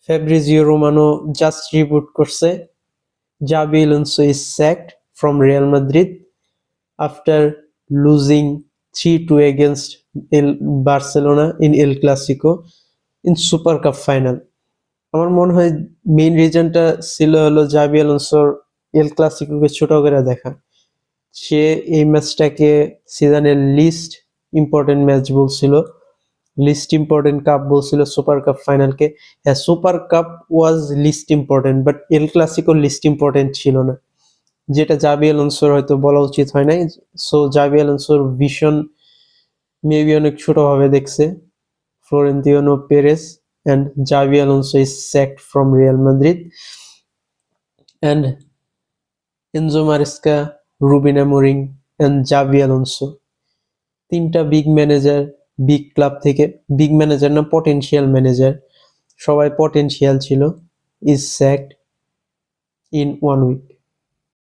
Fabrizio Romano just report করছে Xabi Alonso is sacked from Real Madrid after losing 3-2 against Barcelona in El Clasico in Super Cup final. আমার মনে হয় main রিজনটা ছিল হলো জাবি আলোনসোর এল ক্লাসিকোকে ছোট করে দেখা। সে এই ম্যাচটাকে সিজনের লিস্ট ইম্পর্টেন্ট ম্যাচ বলছিল, লিস্ট ইম্পর্টেন্ট কাপ বলছিল সুপার কাপ ফাইনালকে। হ্যাঁ, super cup was least important, but El Clasico least important ছিল না, যেটা জাবি আলোনসোর হয়তো বলা উচিত হয় নাই। সো জাবি আলোনসোর ভিশন মেবি অনেক ছোটভাবে দেখছে। Florentino Perez and Xabi Alonso is sacked from Real Madrid, and Enzo Maresca, Ruben Amorim and Xabi Alonso তিনটা বিগ ম্যানেজার, বিগ ক্লাব থেকে, বিগ ম্যানেজার না পটেনশিয়াল ম্যানেজার, সবাই পটেনশিয়াল ছিল, is sacked in 1 week.